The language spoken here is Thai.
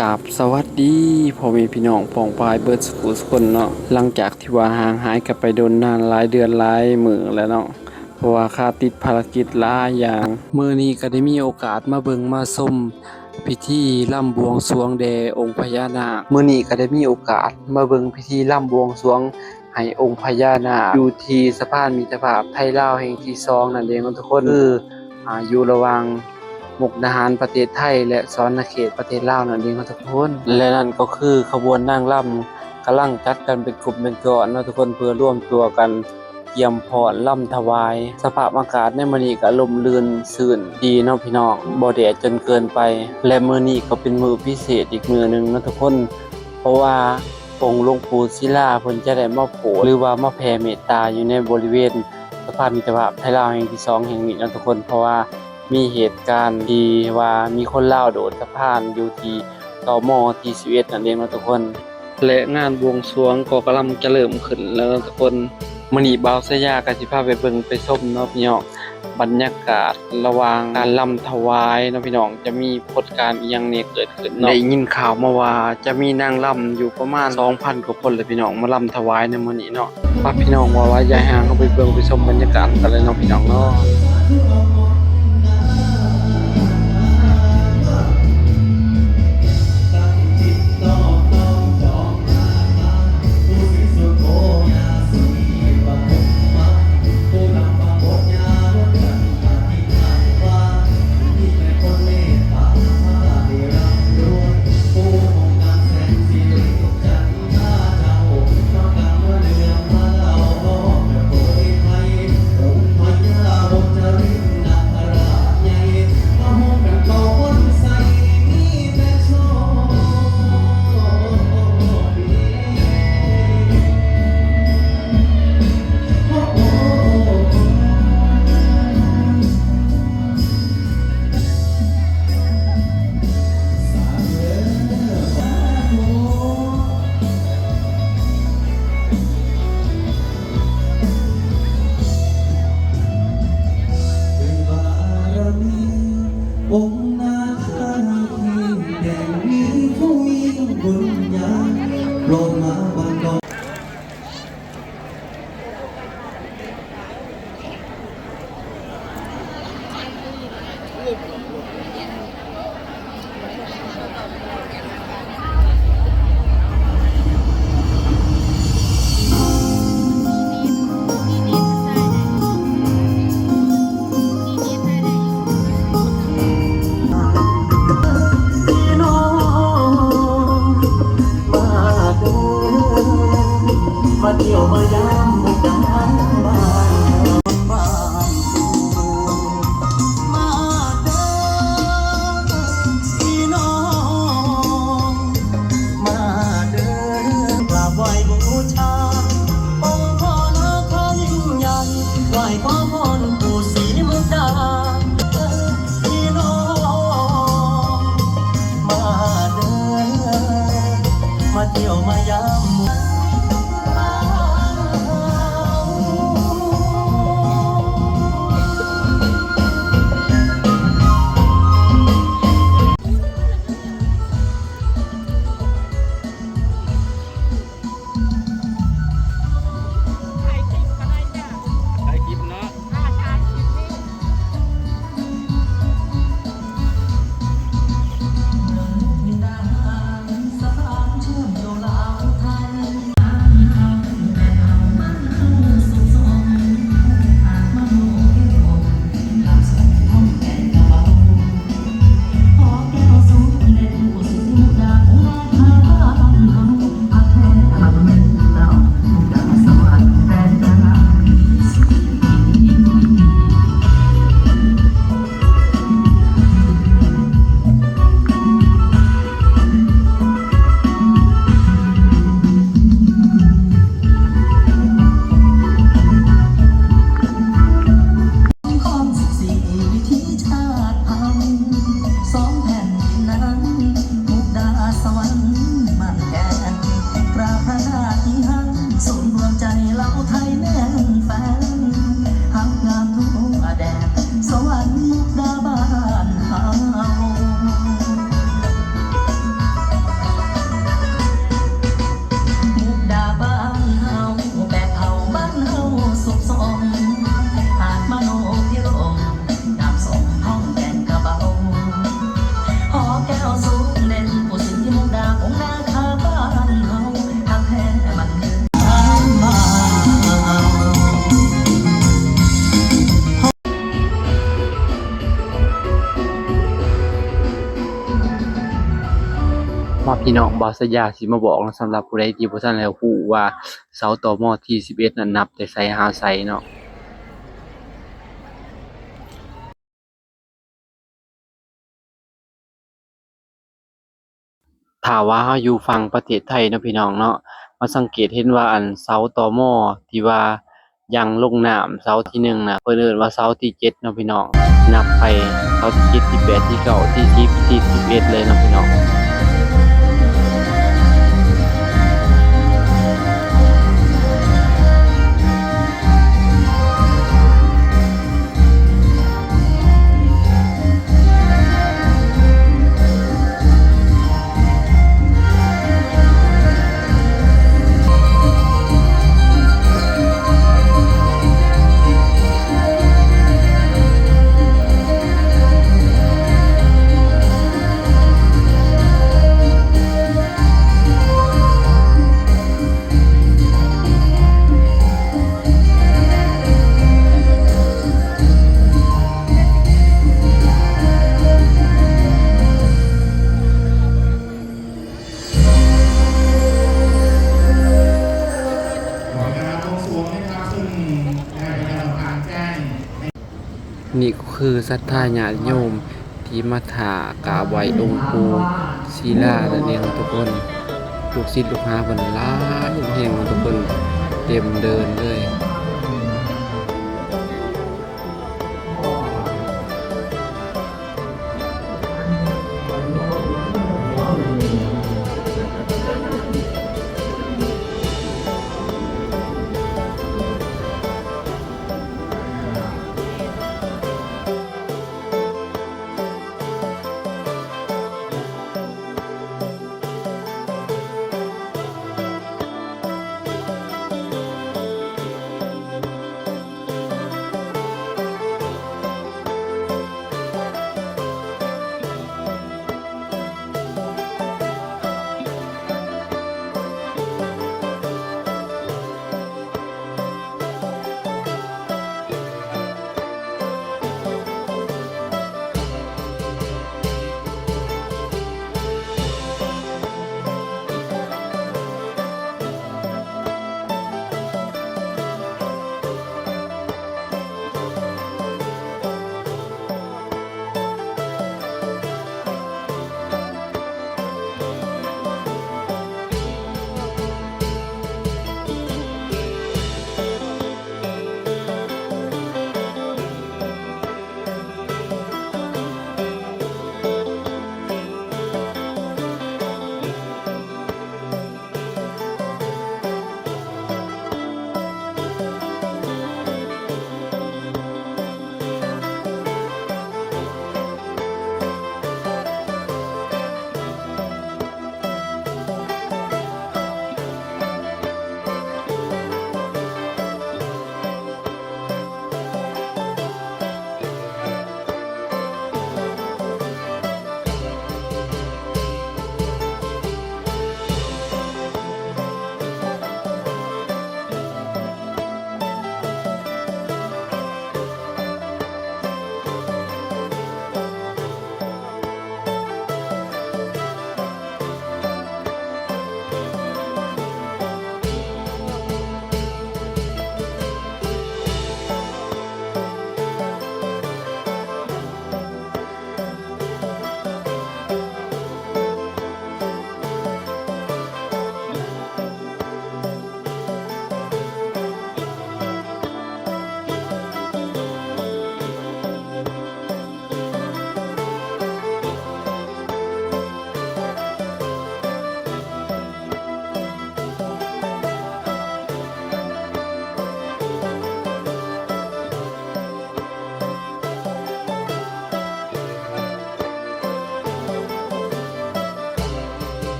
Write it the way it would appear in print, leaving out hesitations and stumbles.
กราบสวัสดีพ่อแม่พี่น้องพ้องปายเบิดสุขสุขคนเนาะหลังจากที่ว่าห่างหายกันไปโดนนานหลายเดือนหลายมื้อแล้วเนาะเพราะว่าข้าติดภารกิจหลายอย่างมื้อนี้ก็ได้มีโอกาสมาเบิ่งมาชมพิธีร่ำบวงสรวงแด่องค์พญานาคมื้อนี้ก็ได้มีโอกาสมาเบิ่งพิธีร่ำบวงสรวงให้องค์พญานาคอยู่ที่สะพานมิตรภาพไทยลาวแห่งที่2นั่นเองทุกคนคืออยู่ระหว่างมุกดาหารประเทศไทยและศรเขตประเทศลาวนั่นเองทุกคนและนั่นก็คือขบวนนางร่ำกำลังจัดกันเป็นกลุ่มเป็นก้อนเนาะทุกคนเพื่อร่วมตัวกันเตรียมพรร่ำถวายสภาพอากาศในมื้อนี้ก็ลมลื่นซื่นดีเนาะพี่น้องบ่แดดจนเกินไปและมื้อนี้ก็เป็นมื้อพิเศษอีกมื้อนึงเนาะทุกคนเพราะว่าองค์หลวงปู่ศิลาเพิ่นจะได้มาโผล่หรือว่ามาแผ่เมตตาอยู่ในบริเวณสภาพมิตรภาพไทยลาวแห่งที่2แห่งนี้เนาะทุกคนเพราะว่ามีเหตุการณ์ที่ว่ามีคนลาวโดดสะพานอยู่ที่ตมที่11นั่นเองเนาะทุกคนและงานบวงสรวงก็กำลังจะเริ่มขึ้นแล้วทุกคนมื้อนี้บ่าวสยาก็สิพาไปเบิ่งไปชมเนาะพี่น้องบรรยากาศระหว่างการรำถวายเนาะพี่น้องจะมีผลการณ์อีหยังเนี่ยเกิดขึ้นเนาะได้ยินข่าวมาว่าจะมีนางรำอยู่ประมาณ 2,000 กว่าคนเลยพี่น้องมารำถวายในมื้อนี้เนาะฝากพี่น้องว่าอย่าห่างเข้าไปเบิ่งไปชมบรรยากาศกันเลยเนาะพี่น้องเนาะองค์นาคราที่แห่งนี้ผู้ยิ่งบุญญาโปรดมาบังดลมาเที่ยวมายามมุกดาหารบ้านบ้านมาเด้อพี่น้องมาเด้อกราบไหว้บูชาองค์พ่อนาคายิ่งใหญ่ไหว้ขอพรปู่ศรีมุกดาพี่น้องมาเด้อมาเที่ยวมายาม ว่าพี่น้องบ่าวสยาสิมาบอกเนาะสำหรับผู้ใดที่บ่ทันแล้วฮู้ว่าเสาต่อหม้อที่11นั้นนับแต่ไสหาไสเนาะถ้าว่าเราอยู่ฝั่งประเทศไทยเนาะพี่น้องเนาะมาสังเกตเห็นว่าอันเสาต่อหม้อที่ว่ายังลงน้ำเสาที่1น่ะเพิ่นเอิ้นว่าเสาที่7เนาะพี่น้องนับไปเสาที่7ที่8ที่9ที่10ที่11เลยเนาะพี่น้อง ขอการบวงสรวงนะครับซึ่งได้ประชาสัมพันธ์แจ้ง นี่ก็คือศรัทธาญาติโยมที่มาถากราบไหว้องค์ปู่ศิลานั่นเองทุกคนลูกศิษย์ลูกหาเพิ่นหลายแห่งทุกคนเต็มเดินเลย